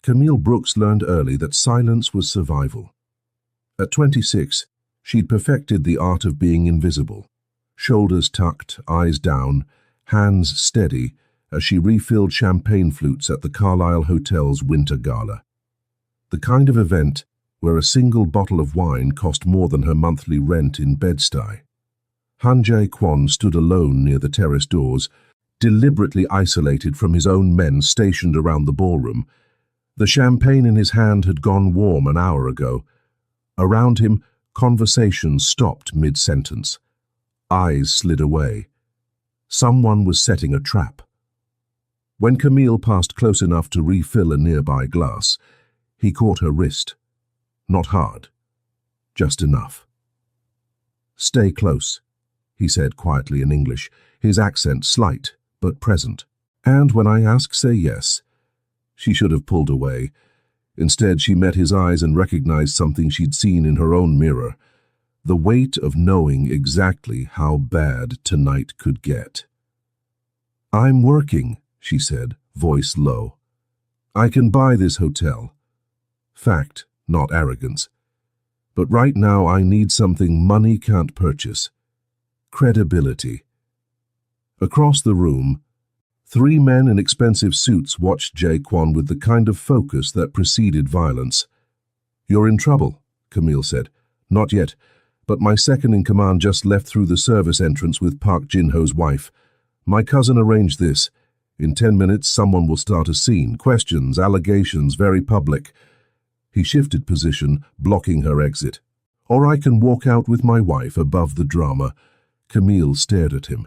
Camille Brooks learned early that silence was survival. At 26, she'd perfected the art of being invisible. Shoulders tucked, eyes down, hands steady, as she refilled champagne flutes at the Carlisle Hotel's Winter Gala. The kind of event where a single bottle of wine cost more than her monthly rent in Bed-Stuy. Han Jae-kwon stood alone near the terrace doors, deliberately isolated from his own men stationed around the ballroom. The champagne in his hand had gone warm an hour ago. Around him, conversation stopped mid-sentence. Eyes slid away. Someone was setting a trap. When Camille passed close enough to refill a nearby glass, he caught her wrist. Not hard, just enough. "Stay close," he said quietly in English, his accent slight but present. "And when I ask, say yes." She should have pulled away. Instead, she met his eyes and recognized something she'd seen in her own mirror. The weight of knowing exactly how bad tonight could get. "I'm working," she said, voice low. "I can buy this hotel." Fact, not arrogance. But right now I need something money can't purchase. Credibility. Across the room, 3 men in expensive suits watched Jae-kwon with the kind of focus that preceded violence. "You're in trouble," Camille said. "Not yet, but my second-in-command just left through the service entrance with Park Jin-ho's wife. My cousin arranged this. In 10 minutes, someone will start a scene. Questions, allegations, very public." He shifted position, blocking her exit. "Or I can walk out with my wife above the drama." Camille stared at him.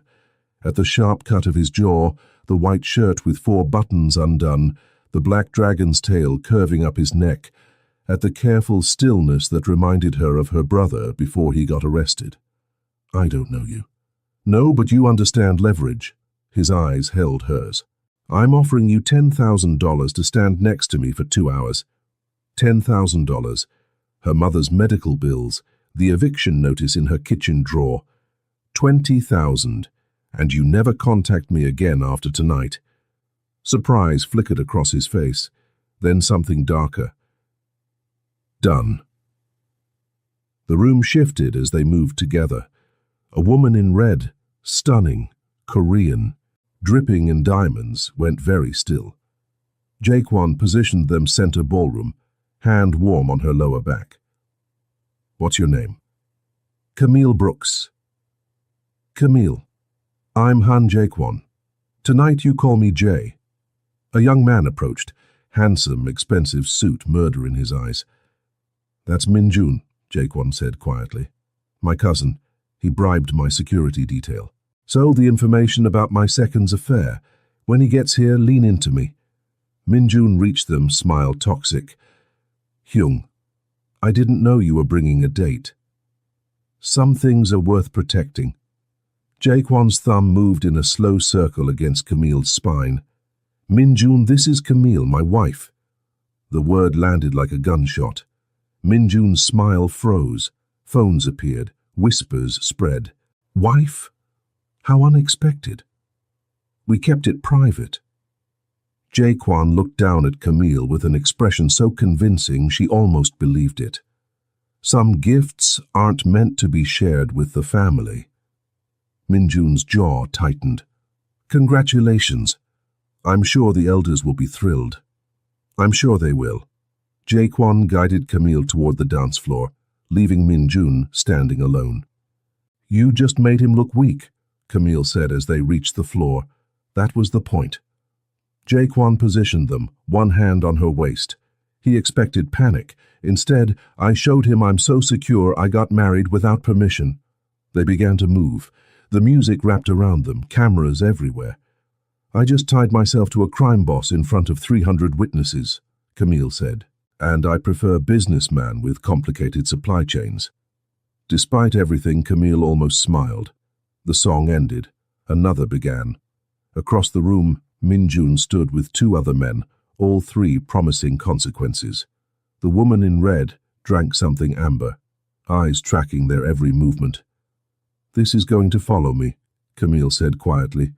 At the sharp cut of his jaw, the white shirt with 4 buttons undone, the black dragon's tail curving up his neck, at the careful stillness that reminded her of her brother before he got arrested. "I don't know you." "No, but you understand leverage." His eyes held hers. "I'm offering you $10,000 to stand next to me for 2 hours. $10,000. Her mother's medical bills, the eviction notice in her kitchen drawer. 20,000. And you never contact me again after tonight." Surprise flickered across his face, then something darker. "Done." The room shifted as they moved together. A woman in red, stunning, Korean, dripping in diamonds, went very still. Jae-kwon positioned them center ballroom, hand warm on her lower back. "What's your name?" "Camille Brooks." "Camille. I'm Han Jae-kwon. Tonight you call me Jay." A young man approached, handsome, expensive suit, murder in his eyes. "That's Min-jun," Jae-kwon said quietly. "My cousin. He bribed my security detail. So the information about my second's affair. When he gets here, lean into me." Min-jun reached them, smile toxic. "Hyung, I didn't know you were bringing a date." "Some things are worth protecting." Jae-kwon's thumb moved in a slow circle against Camille's spine. "Min-jun, this is Camille, my wife." The word landed like a gunshot. Min-jun's smile froze. Phones appeared. Whispers spread. "Wife? How unexpected." "We kept it private." Jae-kwon looked down at Camille with an expression so convincing she almost believed it. Some gifts aren't meant to be shared with the family. Min-jun's jaw tightened. "Congratulations. I'm sure the elders will be thrilled." "I'm sure they will." Jae-kwon guided Camille toward the dance floor, leaving Min-jun standing alone. "You just made him look weak," Camille said as they reached the floor. That was the point. Jae-kwon positioned them, one hand on her waist. He expected panic. Instead, "I showed him I'm so secure I got married without permission." They began to move. The music wrapped around them, cameras everywhere. "I just tied myself to a crime boss in front of 300 witnesses," Camille said. "And I prefer businessman with complicated supply chains." Despite everything, Camille almost smiled. The song ended. Another began. Across the room, Min-jun stood with 2 other men, all 3 promising consequences. The woman in red drank something amber, eyes tracking their every movement. "This is going to follow me," Camille said quietly.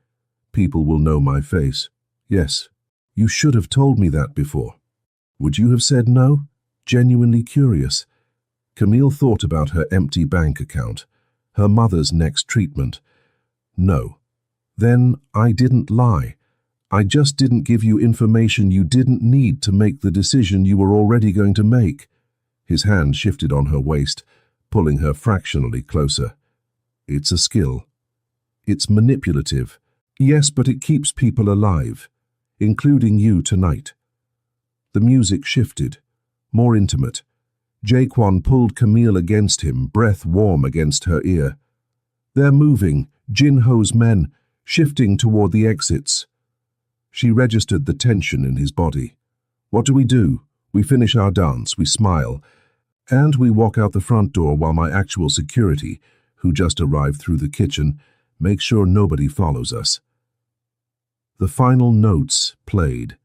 "People will know my face." "Yes. You should have told me that before." Would you have said no? Genuinely curious. Camille thought about her empty bank account, her mother's next treatment. No. Then I didn't lie. I just didn't give you information you didn't need to make the decision you were already going to make. His hand shifted on her waist, pulling her fractionally closer. It's a skill. It's manipulative. Yes, but it keeps people alive, including you tonight. The music shifted, more intimate. Jaquan pulled Camille against him, breath warm against her ear. They're moving, Jinho's men, shifting toward the exits. She registered the tension in his body. What do? We finish our dance, we smile, and we walk out the front door while my actual security, who just arrived through the kitchen, makes sure nobody follows us. The final notes played.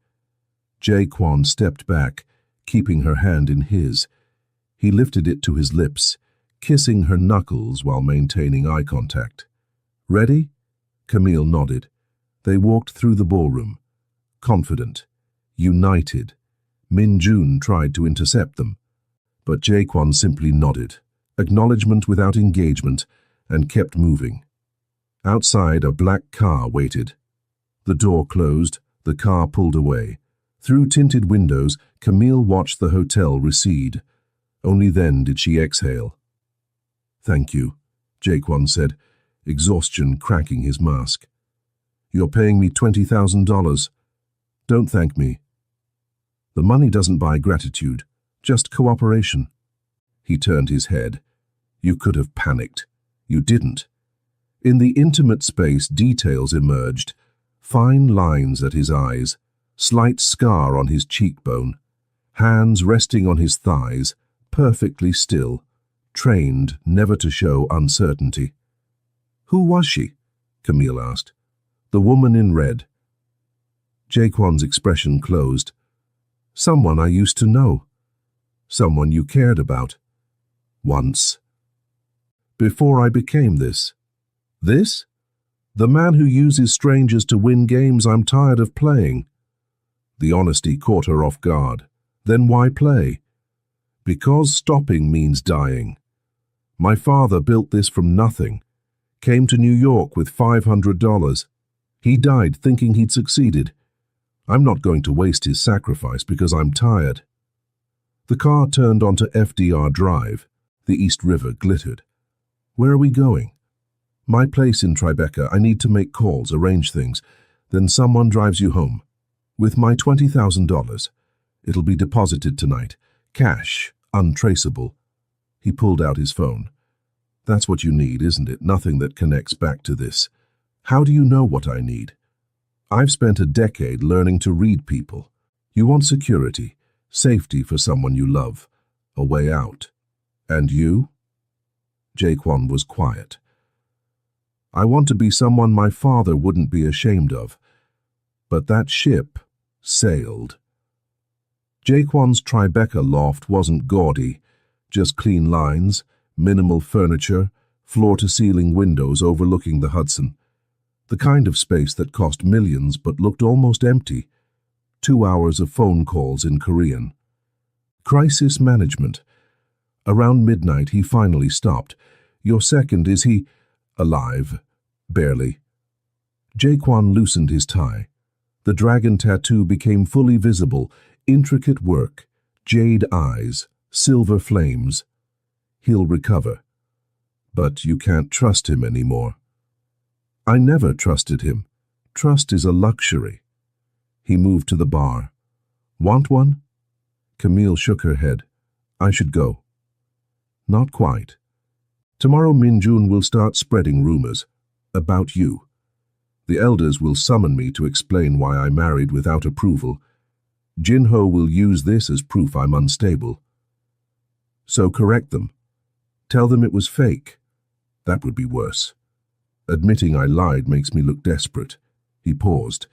Jaquan stepped back, keeping her hand in his. He lifted it to his lips, kissing her knuckles while maintaining eye contact. Ready? Camille nodded. They walked through the ballroom. Confident. United. Min Jun tried to intercept them. But Jaquan simply nodded, acknowledgement without engagement, and kept moving. Outside, a black car waited. The door closed, the car pulled away. Through tinted windows, Camille watched the hotel recede. Only then did she exhale. Thank you, Jaquan said, exhaustion cracking his mask. You're paying me $20,000. Don't thank me. The money doesn't buy gratitude, just cooperation. He turned his head. You could have panicked. You didn't. In the intimate space, details emerged. Fine lines at his eyes, slight scar on his cheekbone, hands resting on his thighs, perfectly still, trained never to show uncertainty. Who was she? Camille asked. The woman in red. Jaquan's expression closed. Someone I used to know. Someone you cared about. Once. Before I became this. This? The man who uses strangers to win games I'm tired of playing. The honesty caught her off guard. Then why play? Because stopping means dying. My father built this from nothing. Came to New York with $500. He died thinking he'd succeeded. I'm not going to waste his sacrifice because I'm tired. The car turned onto FDR Drive. The East River glittered. Where are we going? My place in Tribeca. I need to make calls, arrange things. Then someone drives you home. With my $20,000. It'll be deposited tonight. Cash, untraceable. He pulled out his phone. That's what you need, isn't it? Nothing that connects back to this. How do you know what I need? I've spent a decade learning to read people. You want security, safety for someone you love, a way out. And you? Jaquan was quiet. I want to be someone my father wouldn't be ashamed of. But that ship sailed. Jaquan's Tribeca loft wasn't gaudy, just clean lines, minimal furniture, floor-to-ceiling windows overlooking the Hudson. The kind of space that cost millions but looked almost empty. 2 hours of phone calls in Korean. Crisis management. Around midnight he finally stopped. Your second, is he alive? Barely. Jaquan loosened his tie. The dragon tattoo became fully visible, intricate work, jade eyes, silver flames. He'll recover. But you can't trust him anymore. I never trusted him. Trust is a luxury. He moved to the bar. Want one? Camille shook her head. I should go. Not quite. Tomorrow Min Jun will start spreading rumors. About you. The elders will summon me to explain why I married without approval. Jinho will use this as proof I'm unstable. So correct them. Tell them it was fake. That would be worse. Admitting I lied makes me look desperate. He paused.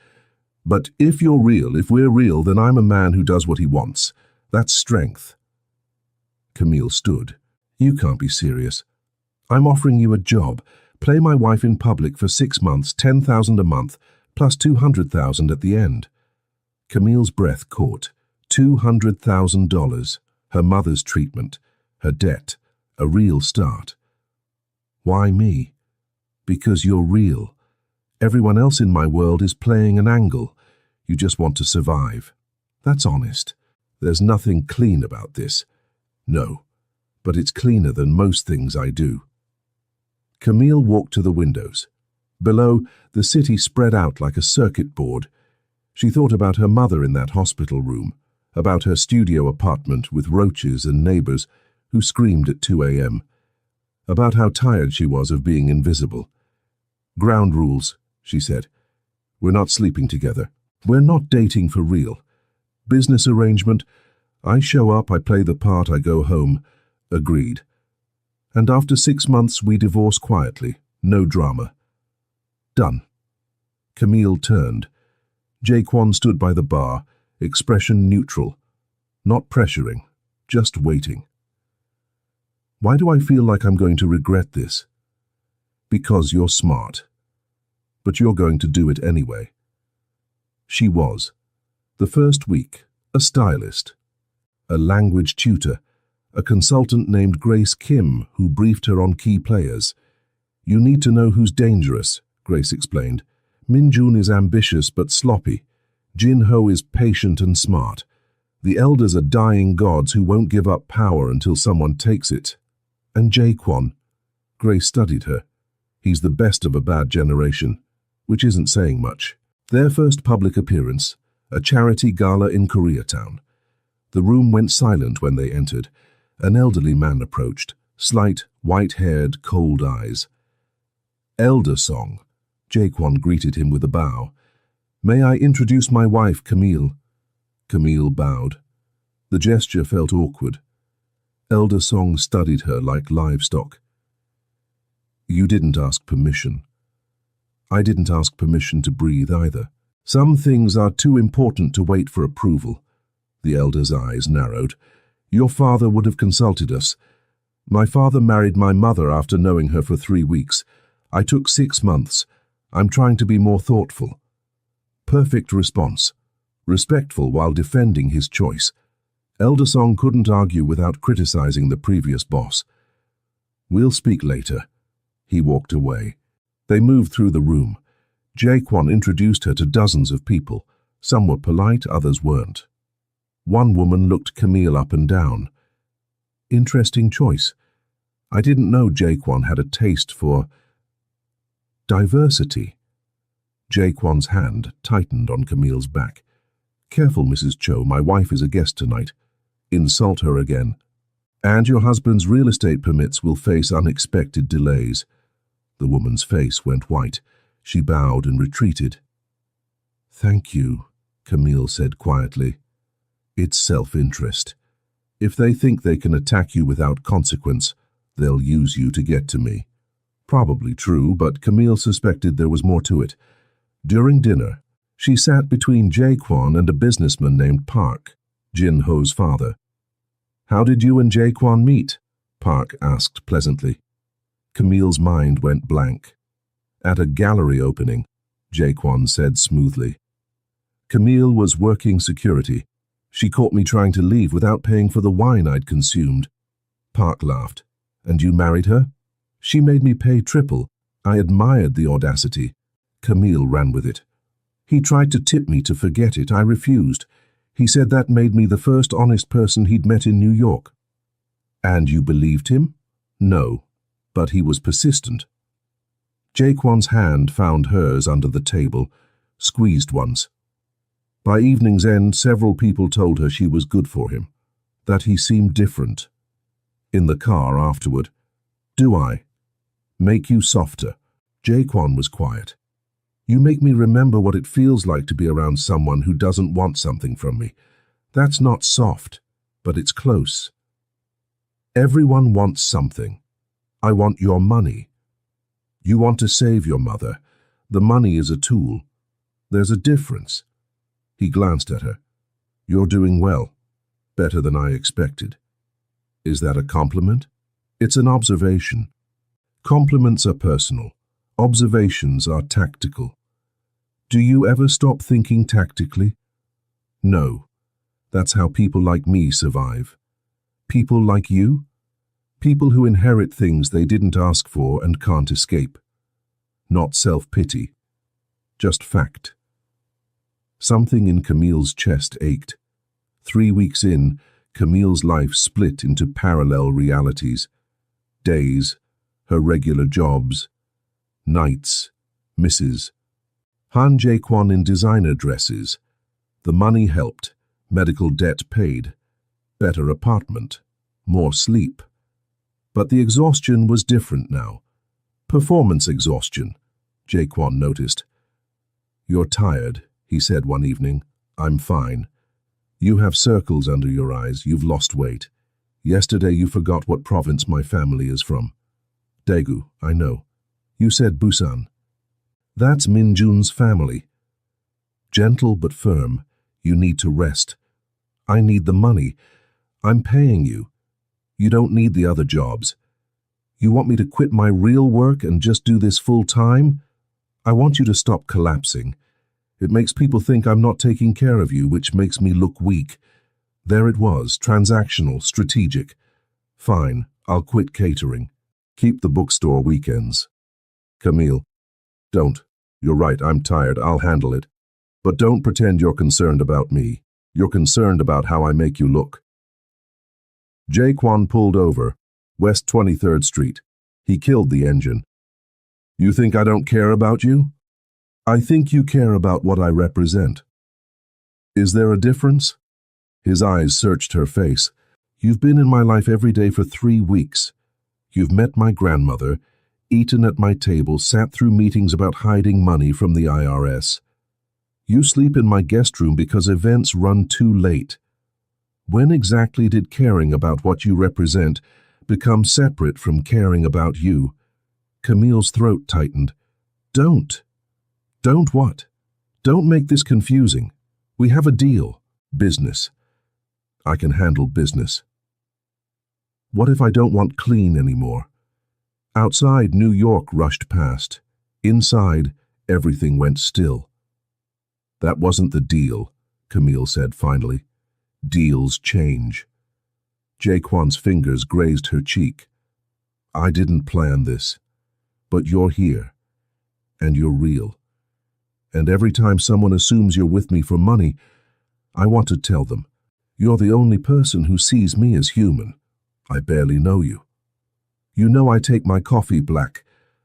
But if you're real, if we're real, then I'm a man who does what he wants. That's strength. Camille stood. You can't be serious. I'm offering you a job. Play my wife in public for 6 months, $10,000 a month, plus $200,000 at the end. Camille's breath caught. $200,000, her mother's treatment, her debt, a real start. Why me? Because you're real. Everyone else in my world is playing an angle. You just want to survive. That's honest. There's nothing clean about this. No, but it's cleaner than most things I do. Camille walked to the windows. Below, the city spread out like a circuit board. She thought about her mother in that hospital room, about her studio apartment with roaches and neighbors who screamed at 2 a.m., about how tired she was of being invisible. Ground rules, she said. We're not sleeping together. We're not dating for real. Business arrangement. I show up, I play the part, I go home. Agreed. And after 6 months, we divorce quietly. No drama. Done. Camille turned. Jaquan stood by the bar, expression neutral. Not pressuring, just waiting. Why do I feel like I'm going to regret this? Because you're smart. But you're going to do it anyway. She was. The first week, a stylist, a language tutor, a consultant named Grace Kim who briefed her on key players. You need to know who's dangerous, Grace explained. Minjun is ambitious but sloppy. Jin Ho is patient and smart. The elders are dying gods who won't give up power until someone takes it. And Jaquan. Grace studied her. He's the best of a bad generation, which isn't saying much. Their first public appearance, a charity gala in Koreatown. The room went silent when they entered. An elderly man approached, slight, white-haired, cold eyes. Elder Song. Jaquan greeted him with a bow. May I introduce my wife, Camille? Camille bowed. The gesture felt awkward. Elder Song studied her like livestock. You didn't ask permission. I didn't ask permission to breathe either. Some things are too important to wait for approval. The elder's eyes narrowed. Your father would have consulted us. My father married my mother after knowing her for 3 weeks. I took 6 months. I'm trying to be more thoughtful. Perfect response. Respectful while defending his choice. Elder Song couldn't argue without criticizing the previous boss. We'll speak later. He walked away. They moved through the room. Jaquan introduced her to dozens of people. Some were polite, others weren't. One woman looked Camille up and down. Interesting choice. I didn't know Jaquan had a taste for diversity. Jaquan's hand tightened on Camille's back. Careful, Mrs. Cho, my wife is a guest tonight. Insult her again. And your husband's real estate permits will face unexpected delays. The woman's face went white. She bowed and retreated. Thank you, Camille said quietly. It's self-interest. If they think they can attack you without consequence, they'll use you to get to me. Probably true, but Camille suspected there was more to it. During dinner, she sat between Jaquan and a businessman named Park, Jin Ho's father. How did you and Jaquan meet? Park asked pleasantly. Camille's mind went blank. At a gallery opening, Jaquan said smoothly. Camille was working security. She caught me trying to leave without paying for the wine I'd consumed. Park laughed. And you married her? She made me pay triple. I admired the audacity. Camille ran with it. He tried to tip me to forget it. I refused. He said that made me the first honest person he'd met in New York. And you believed him? No, but he was persistent. Jaquan's hand found hers under the table, squeezed once. By evening's end, several people told her she was good for him, that he seemed different. In the car afterward, do I make you softer? Jaquan was quiet. You make me remember what it feels like to be around someone who doesn't want something from me. That's not soft, but it's close. Everyone wants something. I want your money. You want to save your mother. The money is a tool. There's a difference. He glanced at her. You're doing well. Better than I expected. Is that a compliment? It's an observation. Compliments are personal. Observations are tactical. Do you ever stop thinking tactically? No. That's how people like me survive. People like you? People who inherit things they didn't ask for and can't escape. Not self-pity. Just fact. Something in Camille's chest ached. 3 weeks in, Camille's life split into parallel realities. Days, her regular jobs. Nights, Mrs. Han Jae-kwon in designer dresses. The money helped, medical debt paid. Better apartment, more sleep. But the exhaustion was different now. Performance exhaustion, Jae-kwon noticed. "You're tired," he said one evening. "I'm fine. You have circles under your eyes, you've lost weight. Yesterday you forgot what province my family is from." "Daegu, I know. You said Busan." "That's Min-jun's family." Gentle but firm, "You need to rest. I need the money. I'm paying you. You don't need the other jobs. You want me to quit my real work and just do this full time? I want you to stop collapsing. It makes people think I'm not taking care of you, which makes me look weak." There it was, transactional, strategic. "Fine, I'll quit catering. Keep the bookstore weekends." "Camille, don't. You're right, I'm tired, I'll handle it. But don't pretend you're concerned about me. You're concerned about how I make you look." Jae-kwon pulled over, West 23rd Street. He killed the engine. "You think I don't care about you? I think you care about what I represent. Is there a difference?" His eyes searched her face. "You've been in my life every day for 3 weeks. You've met my grandmother, eaten at my table, sat through meetings about hiding money from the IRS. You sleep in my guest room because events run too late. When exactly did caring about what you represent become separate from caring about you?" Camille's throat tightened. "Don't. Don't what? Don't make this confusing. We have a deal. Business. I can handle business. What if I don't want clean anymore?" Outside, New York rushed past. Inside, everything went still. "That wasn't the deal," Camille said finally. "Deals change." Jae-kwon's fingers grazed her cheek. "I didn't plan this. But you're here. And you're real. And every time someone assumes you're with me for money, I want to tell them, you're the only person who sees me as human. I barely know you. You know I take my coffee black,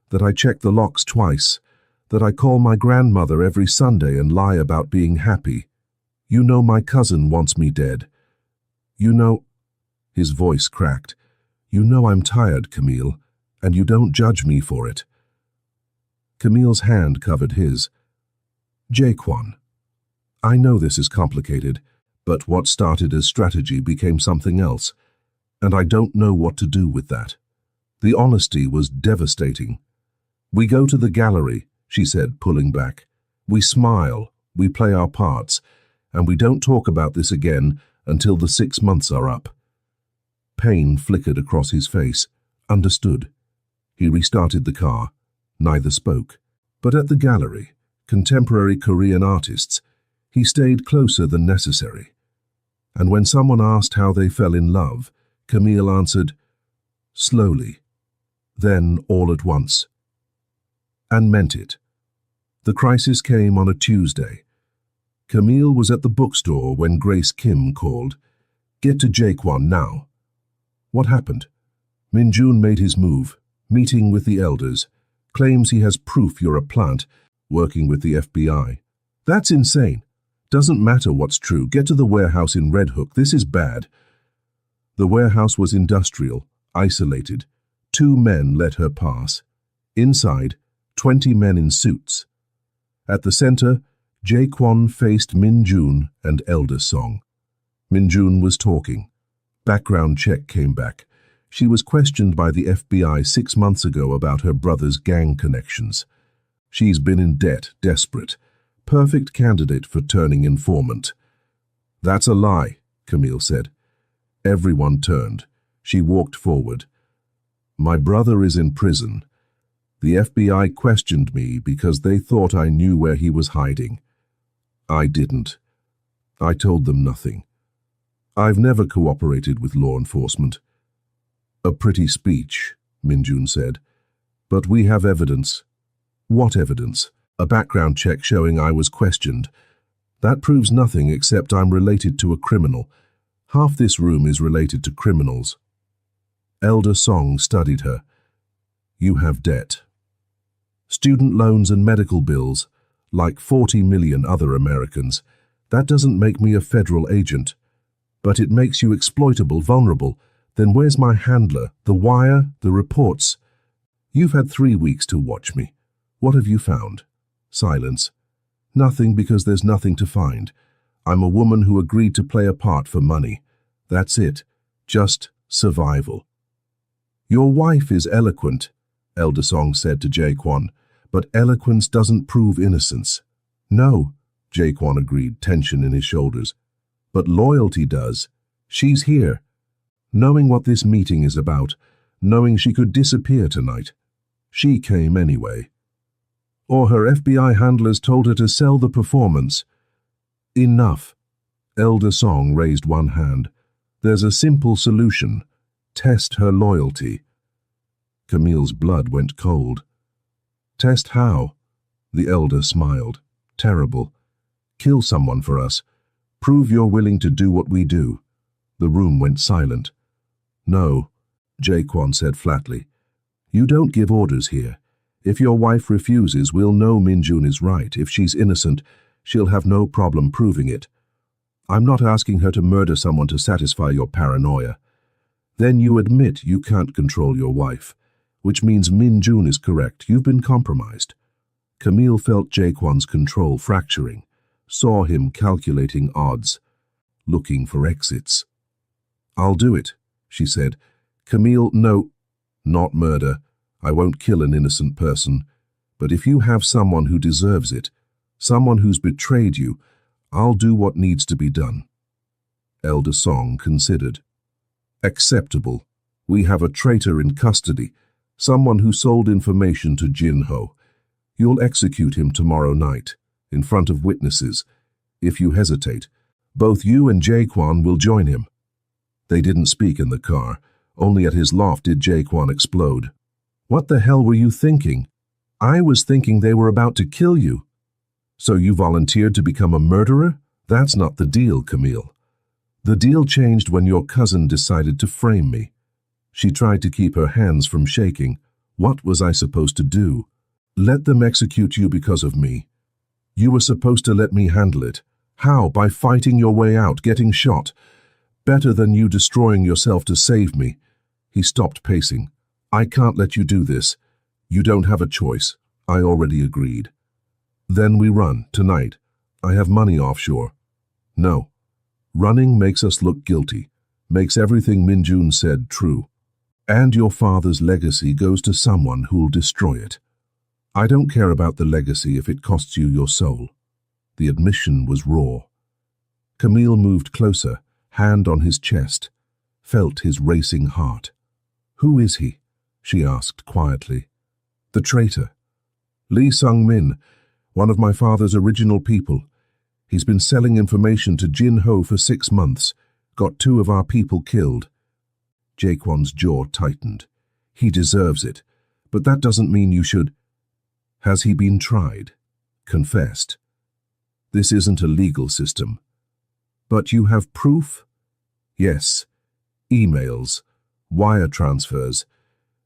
that I check the locks twice, that I call my grandmother every Sunday and lie about being happy. You know my cousin wants me dead. You know—" His voice cracked. "You know I'm tired, Camille, and you don't judge me for it." Camille's hand covered his. "Jae-kwon, I know this is complicated, but what started as strategy became something else, and I don't know what to do with that." The honesty was devastating. "We go to the gallery," she said, pulling back. "We smile, we play our parts, and we don't talk about this again until the 6 months are up." Pain flickered across his face. Understood. He restarted the car. Neither spoke. But at the gallery, contemporary Korean artists, he stayed closer than necessary. And when someone asked how they fell in love, Camille answered, slowly, then all at once. And meant it. The crisis came on a Tuesday. Camille was at the bookstore when Grace Kim called. "Get to Jae-kwon now." "What happened?" "Min-jun made his move, meeting with the elders. Claims he has proof you're a plant, working with the FBI. That's insane. Doesn't matter what's true. Get to the warehouse in Red Hook. This is bad." The warehouse was industrial, isolated. 2 men let her pass. Inside, 20 men in suits. At the center, Jae-kwon faced Min-jun and Elder Song. Min-jun was talking. Background check came back. She was questioned by the FBI 6 months ago about her brother's gang connections. She's been in debt, desperate. Perfect candidate for turning informant. "That's a lie," Camille said. Everyone turned. She walked forward. "My brother is in prison. The FBI questioned me because they thought I knew where he was hiding. I didn't. I told them nothing. I've never cooperated with law enforcement. A pretty speech, Minjun said. But we have evidence. What evidence? A background check showing I was questioned. That proves nothing except I'm related to a criminal. Half this room is related to criminals. Elder Song studied her. You have debt. Student loans and medical bills, like 40 million other Americans. That doesn't make me a federal agent. But it makes you exploitable, vulnerable. Then where's my handler, the wire, the reports? You've had 3 weeks to watch me. What have you found? Silence. Nothing, because there's nothing to find. I'm a woman who agreed to play a part for money. That's it. Just survival. Your wife is eloquent, Elder Song said to Jaquan, but eloquence doesn't prove innocence. No, Jaquan agreed, tension in his shoulders. But loyalty does. She's here. Knowing what this meeting is about, knowing she could disappear tonight. She came anyway. Or her FBI handlers told her to sell the performance. Enough. Elder Song raised one hand. There's a simple solution. Test her loyalty. Camille's blood went cold. Test how? The elder smiled. Terrible. Kill someone for us. Prove you're willing to do what we do. The room went silent. No, Jaquan said flatly. You don't give orders here. If your wife refuses, we'll know Minjun is right. If she's innocent, she'll have no problem proving it. I'm not asking her to murder someone to satisfy your paranoia. Then you admit you can't control your wife, which means Minjun is correct. You've been compromised. Camille felt Jaquan's control fracturing, saw him calculating odds, looking for exits. I'll do it, she said. Camille, no, not murder. I won't kill an innocent person. But if you have someone who deserves it, someone who's betrayed you, I'll do what needs to be done. Elder Song considered. Acceptable. We have a traitor in custody, someone who sold information to Jinho. You'll execute him tomorrow night, in front of witnesses. If you hesitate, both you and Jaquan will join him. They didn't speak in the car. Only at his loft did Jaquan explode. What the hell were you thinking? I was thinking they were about to kill you. So you volunteered to become a murderer? That's not the deal, Camille. The deal changed when your cousin decided to frame me. She tried to keep her hands from shaking. What was I supposed to do? Let them execute you because of me. You were supposed to let me handle it. How? By fighting your way out, getting shot. Better than you destroying yourself to save me. He stopped pacing. I can't let you do this. You don't have a choice. I already agreed. Then we run, tonight. I have money offshore. No. Running makes us look guilty, makes everything Minjun said true. And your father's legacy goes to someone who'll destroy it. I don't care about the legacy if it costs you your soul. The admission was raw. Camille moved closer, hand on his chest, felt his racing heart. Who is he? She asked quietly. The traitor. Lee Sung-min, one of my father's original people. He's been selling information to Jinho for 6 months, got 2 of our people killed. Jaquan's jaw tightened. He deserves it, but that doesn't mean you should. Has he been tried? Confessed? This isn't a legal system. But you have proof? Yes. Emails, wire transfers,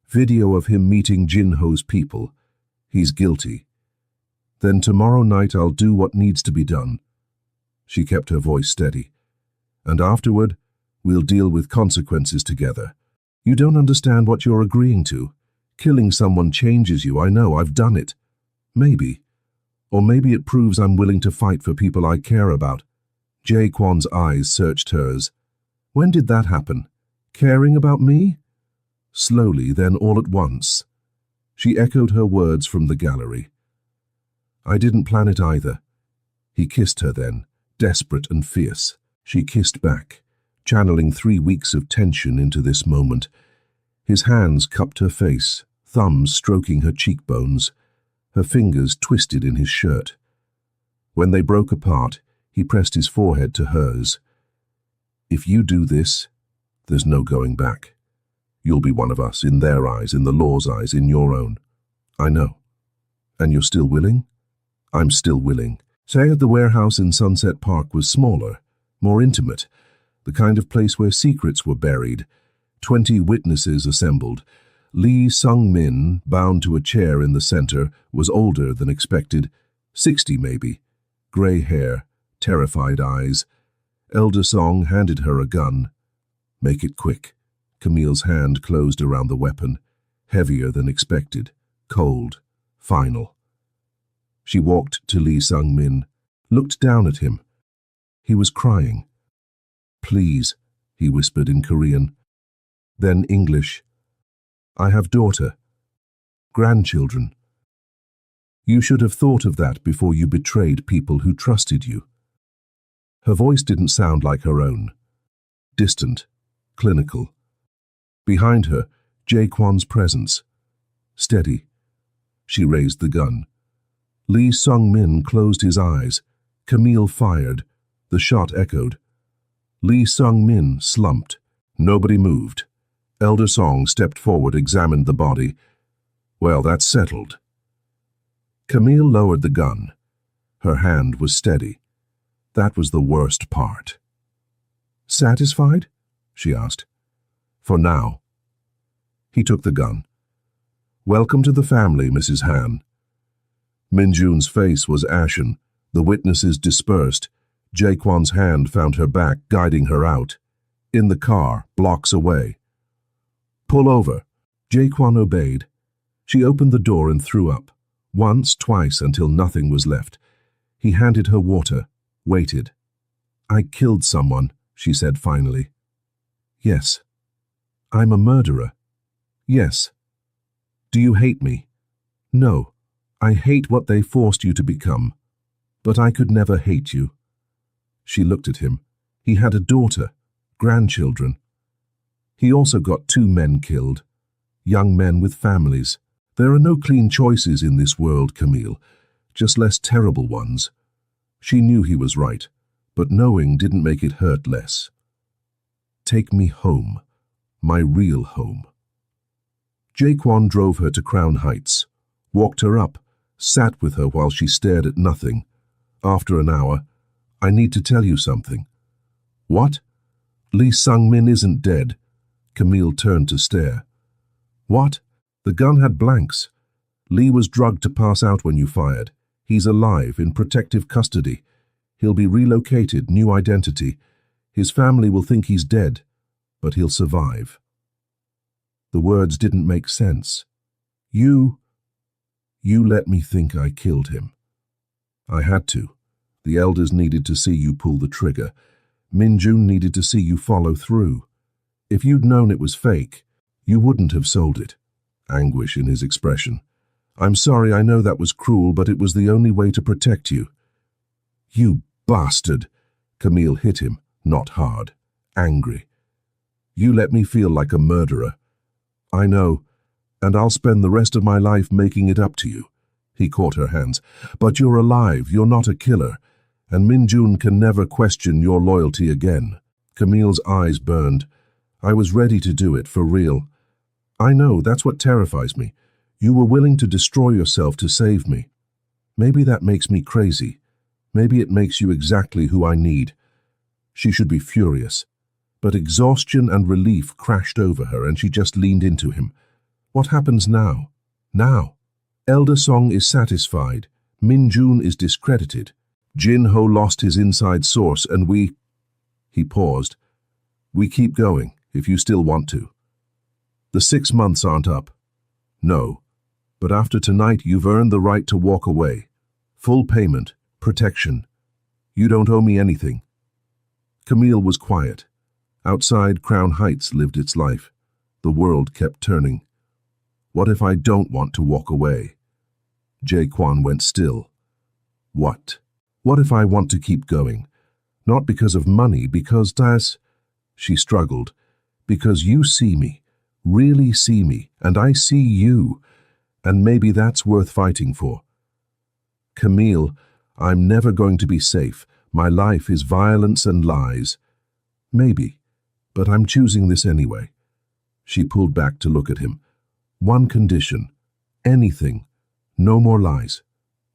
video of him meeting Jinho's people. He's guilty. Then tomorrow night I'll do what needs to be done. She kept her voice steady. And afterward, we'll deal with consequences together. You don't understand what you're agreeing to. Killing someone changes you, I know, I've done it. Maybe. Or maybe it proves I'm willing to fight for people I care about. Jaquan's eyes searched hers. When did that happen? Caring about me? Slowly, then all at once. She echoed her words from the gallery. I didn't plan it either. He kissed her then, desperate and fierce. She kissed back, channeling 3 weeks of tension into this moment. His hands cupped her face, thumbs stroking her cheekbones, her fingers twisted in his shirt. When they broke apart, he pressed his forehead to hers. If you do this, there's no going back. You'll be one of us, in their eyes, in the law's eyes, in your own. I know. And you're still willing? I'm still willing. Say at the warehouse in Sunset Park was smaller, more intimate, the kind of place where secrets were buried. 20 witnesses assembled. Lee Sung-min, bound to a chair in the center, was older than expected, 60 maybe, gray hair, terrified eyes. Elder Song handed her a gun. Make it quick. Camille's hand closed around the weapon, heavier than expected, cold, final. She walked to Lee Sung-min, looked down at him. He was crying. Please, he whispered in Korean. Then English. I have daughter. Grandchildren. You should have thought of that before you betrayed people who trusted you. Her voice didn't sound like her own. Distant, clinical. Behind her, Jae-kwon's presence. Steady. She raised the gun. Lee Sung-min closed his eyes. Camille fired. The shot echoed. Lee Sung-min slumped. Nobody moved. Elder Song stepped forward, examined the body. Well, that's settled. Camille lowered the gun. Her hand was steady. That was the worst part. Satisfied? She asked. For now. He took the gun. Welcome to the family, Mrs. Han. Minjun's face was ashen. The witnesses dispersed. Jae-kwon's hand found her back, guiding her out. In the car, blocks away. Pull over. Jae-kwon obeyed. She opened the door and threw up. Once, twice, until nothing was left. He handed her water, waited. I killed someone, she said finally. Yes. I'm a murderer. Yes. Do you hate me? No. I hate what they forced you to become. But I could never hate you. She looked at him. He had a daughter, grandchildren. He also got 2 men killed, young men with families. There are no clean choices in this world, Camille, just less terrible ones. She knew he was right, but knowing didn't make it hurt less. Take me home, my real home. Jae-kwon drove her to Crown Heights, walked her up, sat with her while she stared at nothing. After an hour, I need to tell you something. What? Lee Sung-min isn't dead. Camille turned to stare. What? The gun had blanks. Lee was drugged to pass out when you fired. He's alive, in protective custody. He'll be relocated, new identity. His family will think he's dead, but he'll survive. The words didn't make sense. You let me think I killed him. I had to. The elders needed to see you pull the trigger. Minjun needed to see you follow through. If you'd known it was fake, you wouldn't have sold it. Anguish in his expression. I'm sorry, I know that was cruel, but it was the only way to protect you. You bastard! Camille hit him, not hard, angry. You let me feel like a murderer. I know, and I'll spend the rest of my life making it up to you. He caught her hands. But you're alive, you're not a killer, and Minjun can never question your loyalty again. Camille's eyes burned. I was ready to do it, for real. I know, that's what terrifies me. You were willing to destroy yourself to save me. Maybe that makes me crazy. Maybe it makes you exactly who I need. She should be furious. But exhaustion and relief crashed over her, and she just leaned into him. What happens now? Now? Elder Song is satisfied. Minjun is discredited. Jin Ho lost his inside source, and we... He paused. We keep going, if you still want to. The 6 months aren't up. No. But after tonight, you've earned the right to walk away. Full payment, protection. You don't owe me anything. Camille was quiet. Outside, Crown Heights lived its life. The world kept turning. What if I don't want to walk away? Jae-kwon went still. What? What if I want to keep going? Not because of money, because that's... She struggled. Because you see me, really see me, and I see you, and maybe that's worth fighting for. Camille, I'm never going to be safe. My life is violence and lies. Maybe, but I'm choosing this anyway. She pulled back to look at him. One condition. Anything. No more lies.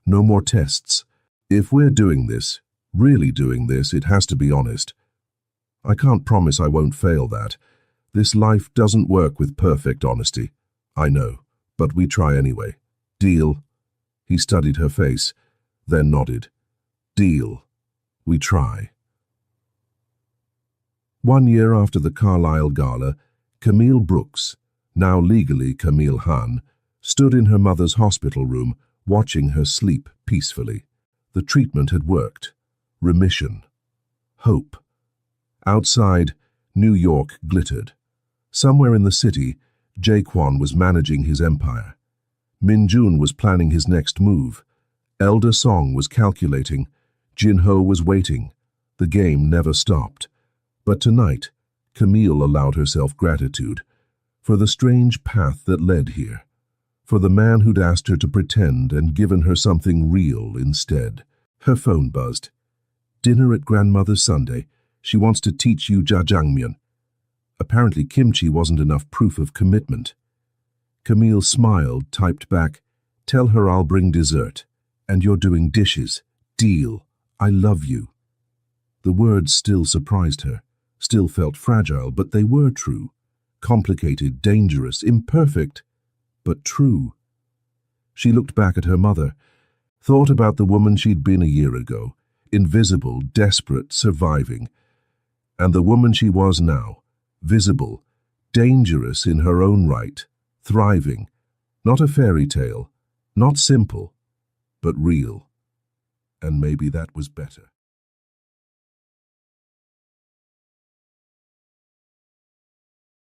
No more tests. If we're doing this, really doing this, it has to be honest. I can't promise I won't fail that. This life doesn't work with perfect honesty. I know, but we try anyway. Deal? He studied her face, then nodded. Deal. We try. 1 year after the Carlisle Gala, Camille Brooks, now legally Camille Hahn, stood in her mother's hospital room, watching her sleep peacefully. The treatment had worked. Remission. Hope. Outside, New York glittered. Somewhere in the city, Jaekwon was managing his empire. Min-jun was planning his next move. Elder Song was calculating. Jin-ho was waiting. The game never stopped. But tonight, Camille allowed herself gratitude for the strange path that led here, for the man who'd asked her to pretend and given her something real instead. Her phone buzzed. Dinner at grandmother's Sunday. She wants to teach you jjajangmyeon. Apparently kimchi wasn't enough proof of commitment. Camille smiled, typed back, "Tell her I'll bring dessert. And you're doing dishes. Deal. I love you." The words still surprised her, still felt fragile, but they were true. Complicated, dangerous, imperfect, but true. She looked back at her mother, thought about the woman she'd been a year ago, invisible, desperate, surviving, and the woman she was now, visible, dangerous in her own right, thriving, not a fairy tale, not simple, but real. And maybe that was better.